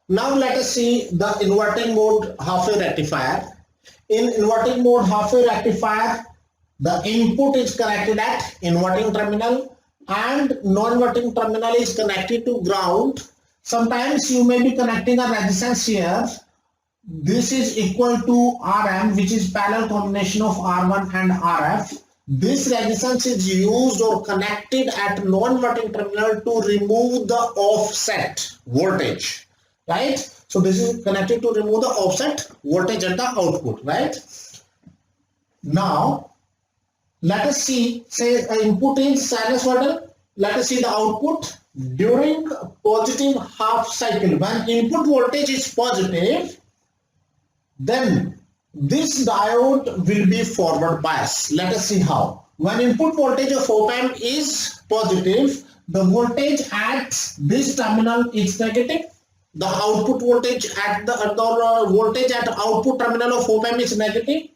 Now let us see the inverting mode half-wave rectifier. In inverting mode half-wave rectifier, the input is connected at inverting terminal and non-inverting terminal is connected to ground. Sometimes you may be connecting a resistance here. This is equal to Rm, which is parallel combination of R1 and Rf. This resistance is used or connected at non-inverting terminal to remove the offset voltage, right? So this is connected to remove the offset voltage at the output, right? Now let us see, say input is sinusoidal. Let us see the output during positive half cycle. When input voltage is positive, then this diode will be forward bias. Let us see how. When input voltage of op-amp is positive, the voltage at this terminal is negative. The output voltage at the voltage at output terminal of op-amp is negative.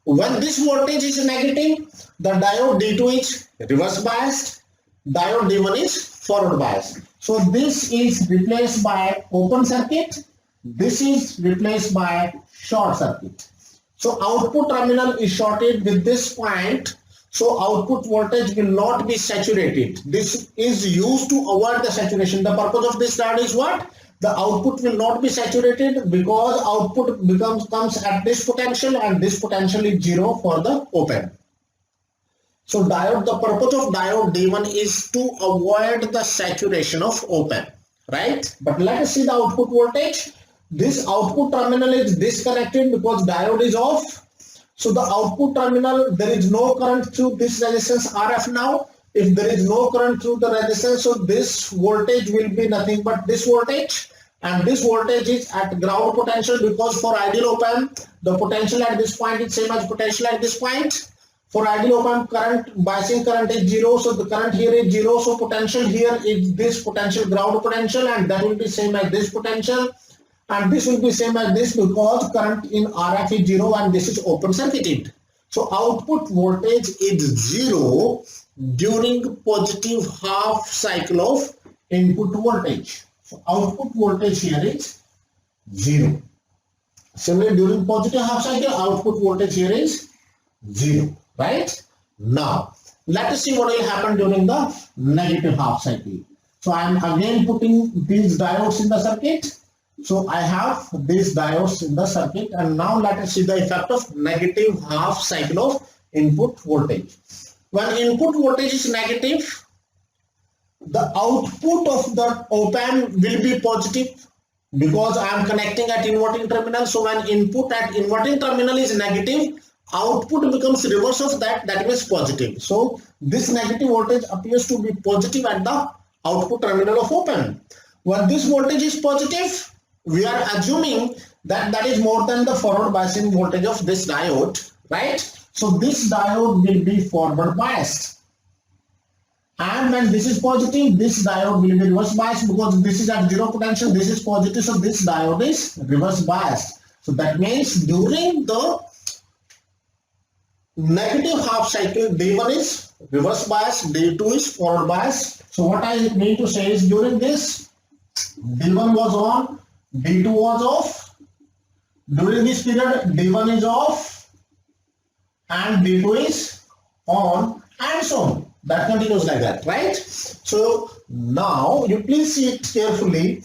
When this voltage is negative, the diode D2 is reverse biased, diode D1 is forward biased. So this is replaced by open circuit, this is replaced by short circuit. So output terminal is shorted with this point, so output voltage will not be saturated. This is used to avoid the saturation. The purpose of this diode is what? The output will not be saturated because output comes at this potential and this potential is 0 for the op-amp. So diode, the purpose of diode D1 is to avoid the saturation of op-amp, right? But let us see the output voltage. This output terminal is disconnected because diode is off. So the output terminal, there is no current through this resistance RF now. If there is no current through the resistance, so this voltage will be nothing but this voltage, and this voltage is at ground potential because for ideal op-amp, the potential at this point is same as potential at this point. For ideal op-amp, biasing current is 0, so the current here is 0, so potential here is this potential ground potential, and that will be same as this potential, and this will be same as this because current in RF is 0 and this is open circuited. So output voltage is 0 during positive half cycle of input voltage. So output voltage here is 0. Similarly, during positive half cycle, output voltage here is 0, right? Now, let us see what will happen during the negative half cycle. So I am again putting these diodes in the circuit. So I have these diodes in the circuit, and now let us see the effect of negative half cycle of input voltage. When input voltage is negative, the output of the op-amp will be positive because I am connecting at inverting terminal. So when input at inverting terminal is negative, output becomes reverse of that, that means positive. So this negative voltage appears to be positive at the output terminal of op-amp. When this voltage is positive, we are assuming that that is more than the forward biasing voltage of this diode, right? So this diode will be forward biased. And when this is positive, this diode will be reverse biased because this is at 0 potential, this is positive, so this diode is reverse biased. So that means during the negative half cycle, D1 is reverse biased, D2 is forward biased. So what I mean to say is during this, D1 was on, D2 was off. During this period, D1 is off and D2 is on, and so on. That continues like that, right? So now you please see it carefully.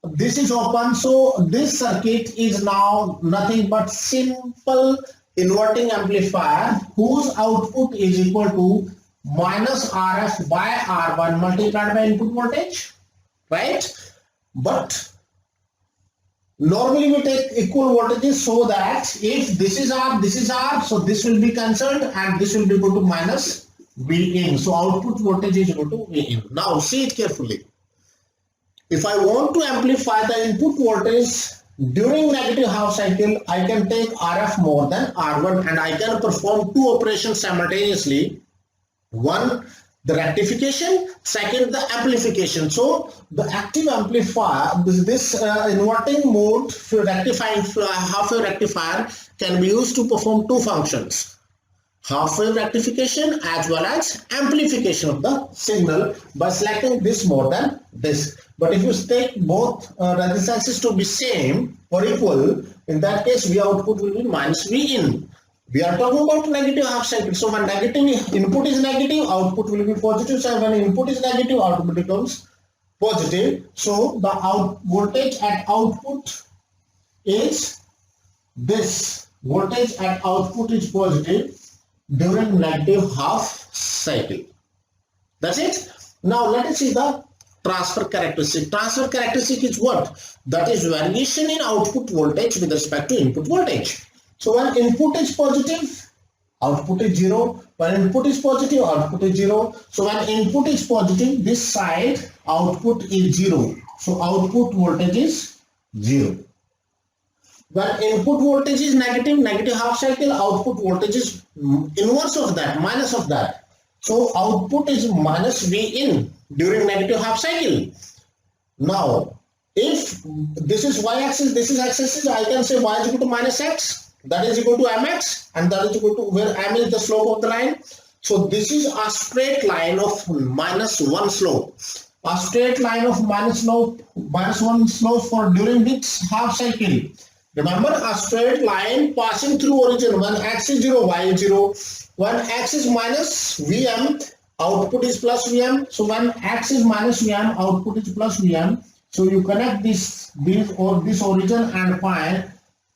This is open, so this circuit is now nothing but simple inverting amplifier whose output is equal to minus RF by R1 multiplied by input voltage, right? But normally we take equal voltages so that if this is R, so this will be cancelled and this will be equal to minus V in. So output voltage is equal to V in. Now see it carefully. If I want to amplify the input voltage during negative half cycle, I can take RF more than R1 and I can perform two operations simultaneously. One, the rectification, second, the amplification. So the active amplifier, this inverting mode for rectifying half-wave rectifier can be used to perform two functions. half wave rectification as well as amplification of the signal by selecting this more than this. But if you take both resistances to be same or equal, in that case V output will be minus V in. We are talking about negative half cycle. So when negative input is negative, output will be positive. So when input is negative, output becomes positive. So the voltage at output is this. Voltage at output is positive during negative half cycle. That's it. Now let us see the transfer characteristic. Transfer characteristic is what? That is variation in output voltage with respect to input voltage. So when input is positive, output is 0. When input is positive, output is 0. So when input is positive, this side output is 0. So output voltage is 0. When input voltage is negative, negative half cycle, output voltage is inverse of that, minus of that. So output is minus V in during negative half cycle. Now, if this is y-axis, this is x-axis, I can say y is equal to minus x, that is equal to mx, and that is equal to where m is the slope of the line. So this is a straight line of minus 1 slope. A straight line of minus 1 slope for during which half cycle. Remember, a straight line passing through origin when x is 0, y is 0. When x is minus Vm, output is plus Vm. So when x is minus Vm, output is plus Vm. So you connect this origin and find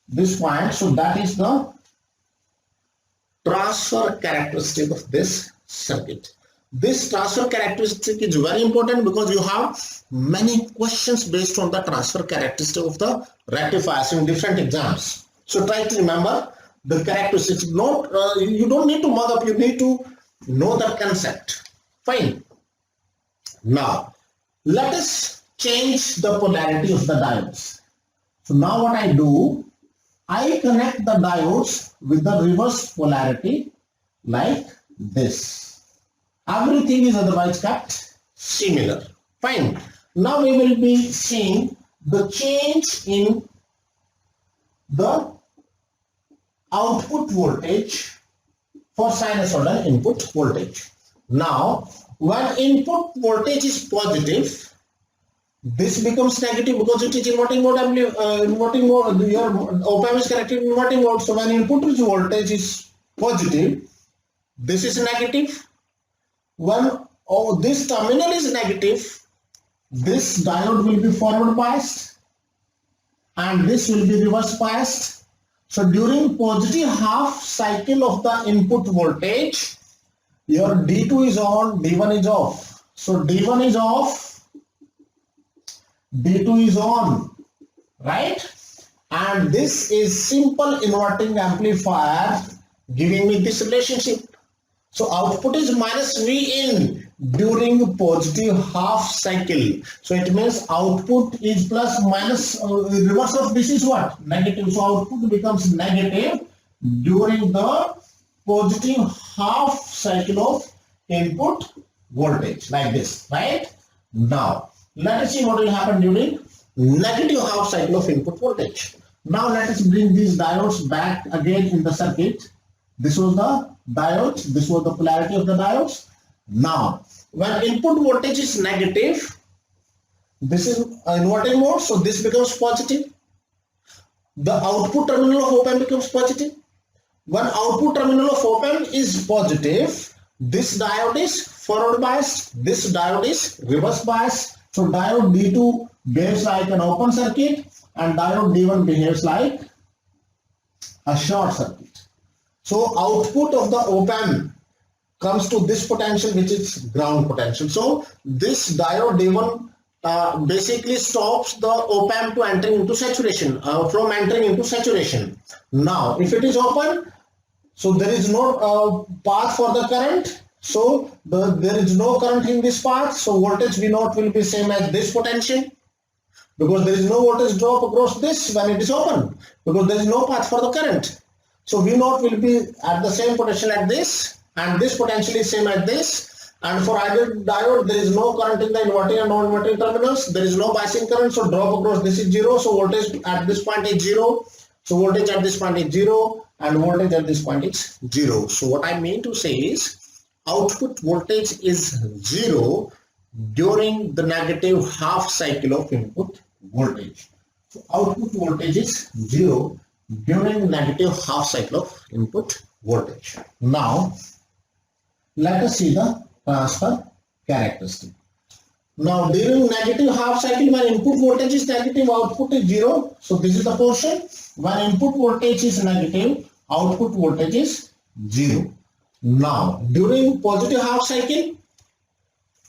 this point. So that is the transfer characteristic of this circuit. This transfer characteristic is very important because you have many questions based on the transfer characteristic of the rectifiers in different exams. So try to remember the characteristics. You don't need to mug up, you need to know the concept. Fine. Now, let us change the polarity of the diodes. So now what I do, I connect the diodes with the reverse polarity like this. Everything is otherwise kept similar. Fine. Now we will be seeing the change in the output voltage for sinusoidal input voltage. Now, when input voltage is positive, this becomes negative because it is inverting mode. Your op-amp is connected in inverting mode. So when input voltage is positive, this is negative. When this terminal is negative, this diode will be forward biased and this will be reverse biased. So during positive half cycle of the input voltage, your D2 is on, D1 is off. So D1 is off, D2 is on, right? And this is simple inverting amplifier giving me this relationship. So output is minus V in during positive half cycle. So it means output is plus minus, reverse of this is what? Negative. So output becomes negative during the positive half cycle of input voltage like this, right? Now, let us see what will happen during negative half cycle of input voltage. Now let us bring these diodes back again in the circuit. This was the diodes, this was the polarity of the diodes. Now, when input voltage is negative, this is inverting mode, so this becomes positive. The output terminal of op-amp becomes positive. When output terminal of op-amp is positive, this diode is forward biased, this diode is reverse biased. So diode D2 behaves like an open circuit and diode D1 behaves like a short circuit. So output of the op-amp comes to this potential, which is ground potential. So this diode D1 basically stops the op-amp to entering into saturation, from entering into saturation. Now, if it is open, so there is no path for the current. So there is no current in this path. So voltage V0 will be same as this potential because there is no voltage drop across this when it is open because there is no path for the current. So V0 will be at the same potential at this, and this potential is same as this. And for either diode, there is no current in the inverting and non-inverting terminals. There is no biasing current, so drop across this is 0. So voltage at this point is 0. So voltage at this point is 0 and voltage at this point is 0. So what I mean to say is output voltage is 0 during the negative half cycle of input voltage. So output voltage is 0 during negative half cycle of input voltage. Now let us see the transfer characteristic. Now during negative half cycle, when input voltage is negative, output is 0. So this is the portion. When input voltage is negative, output voltage is 0. Now during positive half cycle,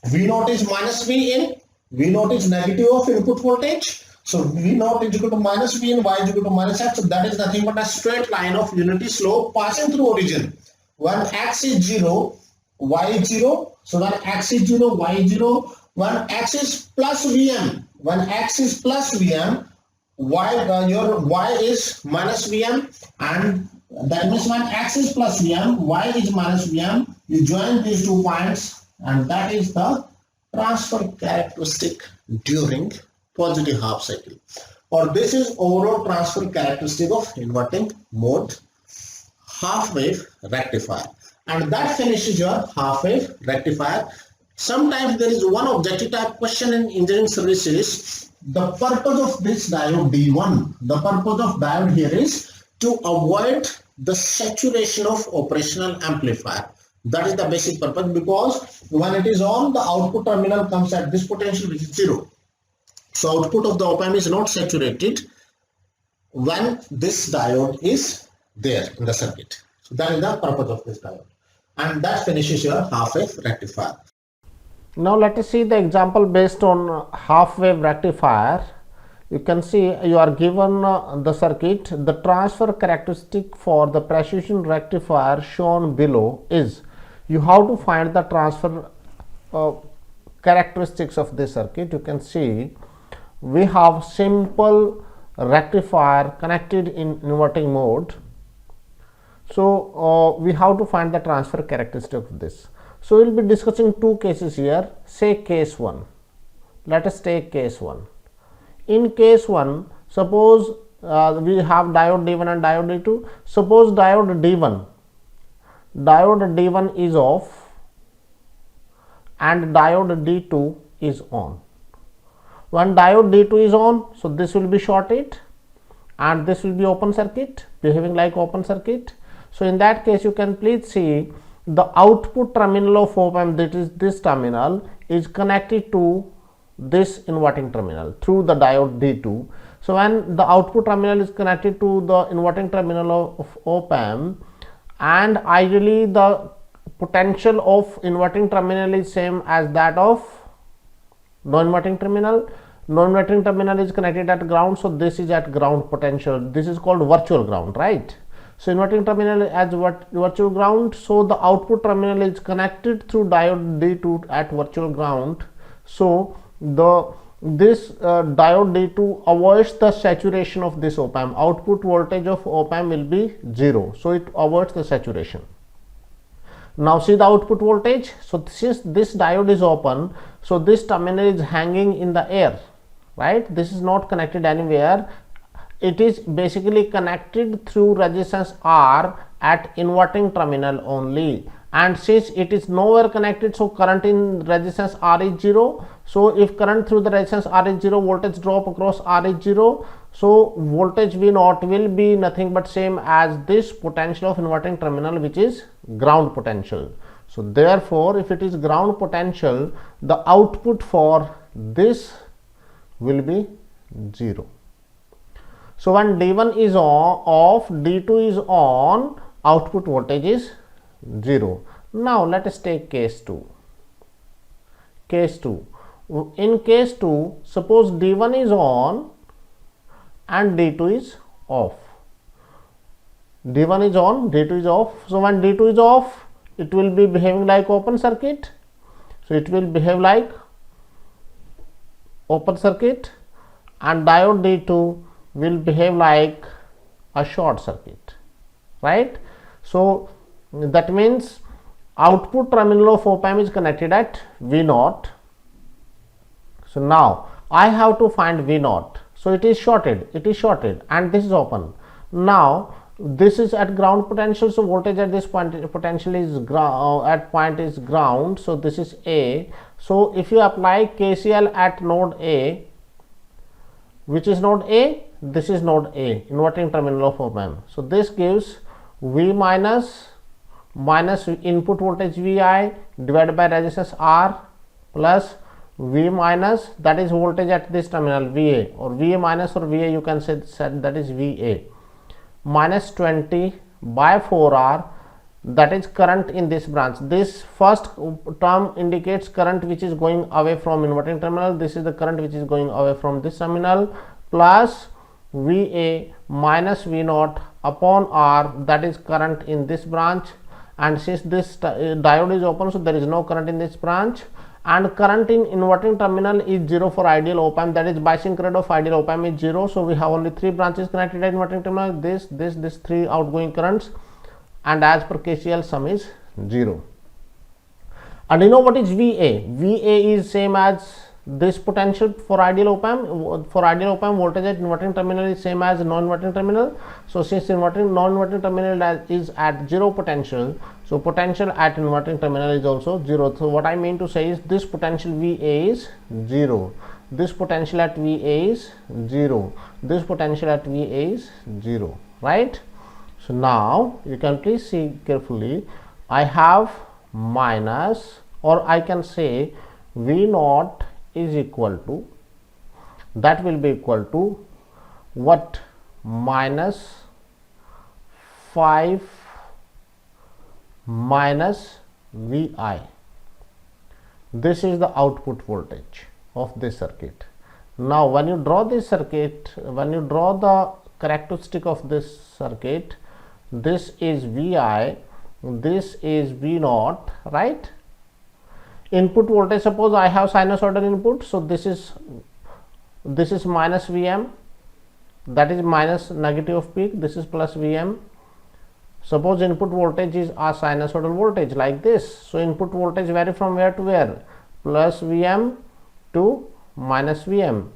V naught is minus V in. V naught is negative of input voltage. So V naught is equal to minus V in, Y is equal to minus X. So that is nothing but a straight line of unity slope passing through origin. When X is 0, Y is 0. So when X is 0, Y is 0. When X is plus Vm, when X is plus Vm, your Y is minus Vm, and that means when X is plus Vm, Y is minus Vm, you join these 2 points, and that is the transfer characteristic during positive half cycle. Or this is overall transfer characteristic of inverting mode half wave rectifier, and that finishes your half wave rectifier. Sometimes there is one objective type question in engineering services. The purpose of this diode D1, the purpose of diode here is to avoid the saturation of operational amplifier. That is the basic purpose, because when it is on, the output terminal comes at this potential, which is 0. So output of the op-amp is not saturated when this diode is there in the circuit. So that is the purpose of this diode, and that finishes your half wave rectifier. Now let us see the example based on half wave rectifier. You can see you are given the circuit. The transfer characteristic for the precision rectifier shown below is, you have to find the transfer characteristics of this circuit. You can see we have simple rectifier connected in inverting mode. So we have to find the transfer characteristic of this. So we will be discussing 2 cases here. Say case 1. Let us take case 1. In case 1, suppose we have diode D1 and diode D2. Suppose diode D1 is off and diode D2 is on. When diode D2 is on, so this will be shorted and this will be open circuit, behaving like open circuit. So in that case, you can please see the output terminal of op-amp, that is this terminal, is connected to this inverting terminal through the diode D2. So when the output terminal is connected to the inverting terminal of op-amp, and ideally the potential of inverting terminal is same as that of non-inverting terminal. Non-inverting terminal is connected at ground, so this is at ground potential. This is called virtual ground, right? So inverting terminal as virtual ground, so the output terminal is connected through diode D2 at virtual ground. So this diode D2 avoids the saturation of this op-amp. Output voltage of op-amp will be 0, so it avoids the saturation. Now see the output voltage. So since this diode is open, so this terminal is hanging in the air, right? This is not connected anywhere. It is basically connected through resistance R at inverting terminal only, and since it is nowhere connected, so current in resistance R is 0. So if current through the resistance R is 0, voltage drop across R is 0. So voltage V naught will be nothing but same as this potential of inverting terminal, which is ground potential. So therefore, if it is ground potential, the output for this will be 0. So when D1 is off, D2 is on, output voltage is 0. Now let us take case 2. Case 2. In case 2, suppose D1 is on and D2 is off. D1 is on, D2 is off. So when D2 is off, it will be behaving like open circuit. So it will behave like open circuit, and diode D2 will behave like a short circuit, right? So that means output terminal of op-amp is connected at V naught. So now I have to find V naught. So it is shorted, and this is open. Now this is at ground potential, so voltage at this point potential is at point is ground, so this is A. So if you apply KCL at node A, which is node A, this is node A, inverting terminal of op-amp. So this gives V minus input voltage Vi divided by resistance R plus V minus, that is voltage at this terminal Va, or Va minus or Va, you can say that is Va, minus 20 by 4R, that is current in this branch. This first term indicates current which is going away from inverting terminal. This is the current which is going away from this terminal, plus Va minus V naught upon R, that is current in this branch. And since this diode is open, so there is no current in this branch, and current in inverting terminal is 0 for ideal op-amp, that is biasing current of ideal op-amp is 0. So we have only 3 branches connected at inverting terminal, this 3 outgoing currents, and as per KCL sum is 0. And you know what is Va? Va is same as this potential for ideal op-amp. For ideal op-amp, voltage at inverting terminal is same as non-inverting terminal. So since non-inverting terminal is at 0 potential, so potential at inverting terminal is also 0. So what I mean to say is this potential Va is 0. This potential at Va is 0. This potential at Va is 0. Right? So now you can please see carefully. I have minus, or I can say V naught is equal to, that will be equal to what? Minus 5 minus Vi. This is the output voltage of this circuit. Now when you draw this circuit, when you draw the characteristic of this circuit, this is Vi, this is V naught, right? Input voltage, suppose I have sinusoidal input, so this is minus Vm, that is minus negative of peak, this is plus Vm. Suppose input voltage is a sinusoidal voltage like this, so input voltage vary from where to where? Plus Vm to minus Vm.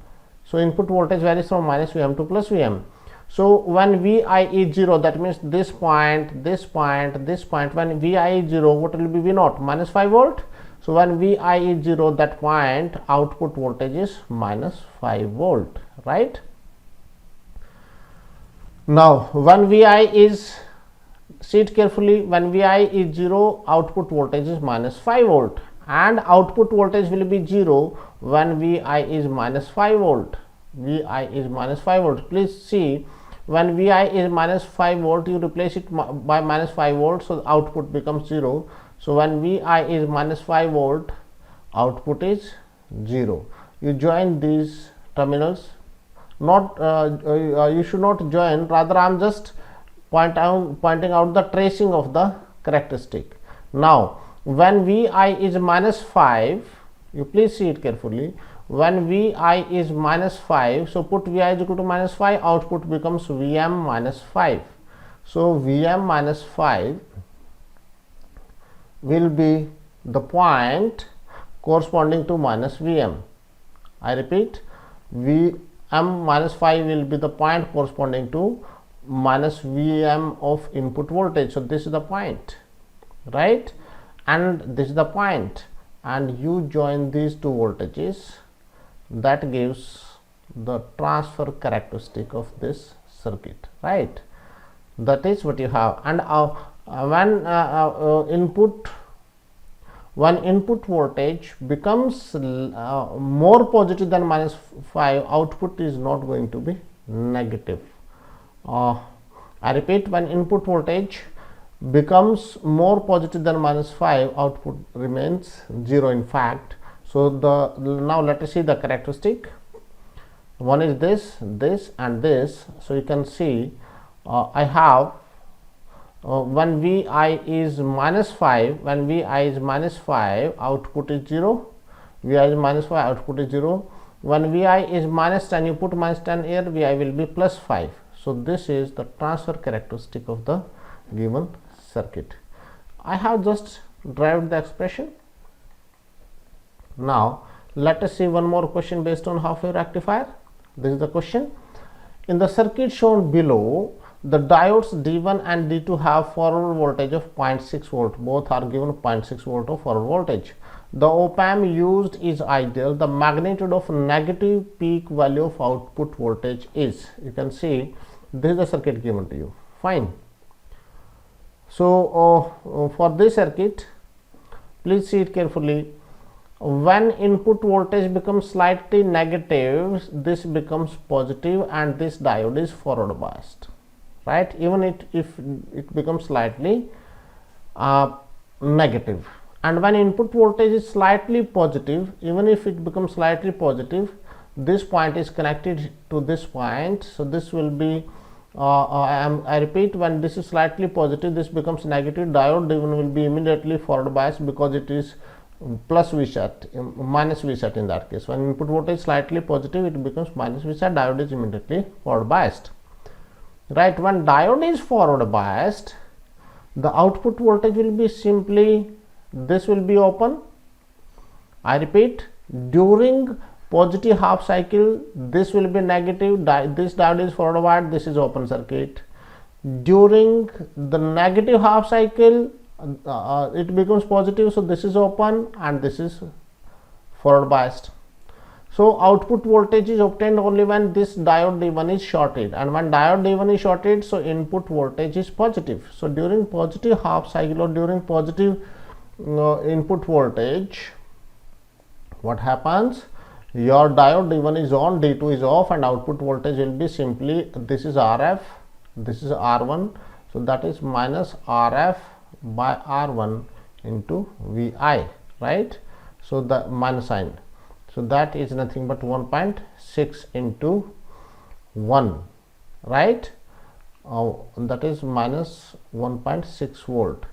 So input voltage varies from minus Vm to plus Vm. So when Vi is 0, that means this point, this point, this point, when Vi is 0, what will be V naught? Minus 5 volt. So when Vi is 0, that point output voltage is minus 5 volt, right? Now when Vi is, see it carefully, when Vi is 0, output voltage is minus 5 volt, and output voltage will be 0 when Vi is minus 5 volt. Vi is minus 5 volt. Please see, when Vi is minus 5 volt, you replace it by minus 5 volt, so the output becomes 0. So when Vi is minus 5 volt, output is 0. You join these terminals, not you should not join, rather I am just pointing out the tracing of the characteristic. Now when Vi is minus 5, you please see it carefully, when Vi is minus 5, so put Vi is equal to minus 5, output becomes Vm minus 5. So Vm minus 5 will be the point corresponding to minus Vm. I repeat, Vm minus 5 will be the point corresponding to minus Vm of input voltage. So this is the point, right? And this is the point, and you join these two voltages, that gives the transfer characteristic of this circuit, right? That is what you have. And when input voltage becomes more positive than minus 5, output is not going to be negative. I repeat, when input voltage becomes more positive than minus 5, output remains 0 in fact. So now let us see the characteristic. One is this and this. So you can see I have when Vi is minus 5, when Vi is minus 5, output is 0. Vi is minus 5, output is 0. When Vi is minus 10, you put minus 10 here, Vi will be plus 5. So this is the transfer characteristic of the given circuit. I have just derived the expression. Now let us see one more question based on half wave rectifier. This is the question. In the circuit shown below, the diodes D1 and D2 have forward voltage of 0.6 volt. Both are given 0.6 volt of forward voltage. The op-amp used is ideal. The magnitude of negative peak value of output voltage is, you can see this is the circuit given to you. Fine. So for this circuit, please see it carefully. When input voltage becomes slightly negative, this becomes positive and this diode is forward biased, right? Even if it becomes slightly negative. And when input voltage is slightly positive, even if it becomes slightly positive, this point is connected to this point. So this will be I repeat, when this is slightly positive, this becomes negative. Diode even will be immediately forward biased because it is plus Vsat, minus Vsat in that case. When input voltage is slightly positive, it becomes minus Vsat. Diode is immediately forward biased, right? When diode is forward biased, the output voltage will be simply, this will be open. I repeat, during positive half cycle, this will be negative. This diode is forward biased. This is open circuit. During the negative half cycle, it becomes positive, so this is open and this is forward biased. So output voltage is obtained only when this diode D1 is shorted, and when diode D1 is shorted, so input voltage is positive. So during positive half cycle or during positive input voltage, what happens? Your diode D1 is on, D2 is off, and output voltage will be simply, this is RF, this is R1, so that is minus RF by R1 into VI, right? So the minus sign, so that is nothing but 1.6 into 1, right? That is minus 1.6 volt.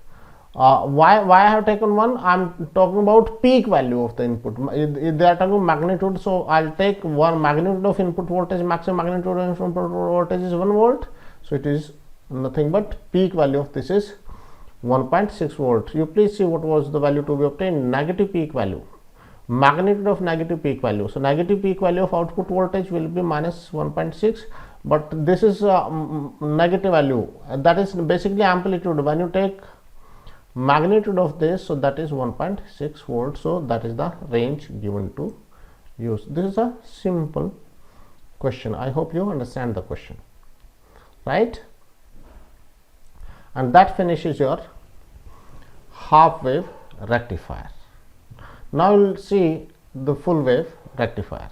Why I have taken 1? I am talking about peak value of the input. They are talking magnitude, so I'll take 1 magnitude of input voltage. Maximum magnitude of input voltage is 1 volt, so it is nothing but peak value of this is 1.6 volt. You please see what was the value to be obtained. Negative peak value, magnitude of negative peak value. So negative peak value of output voltage will be minus 1.6, but this is negative value, that is basically amplitude. When you take magnitude of this, so that is 1.6 volt. So that is the range given to use. This is a simple question. I hope you understand the question, right? And that finishes your half wave rectifier. Now we will see the full wave rectifier.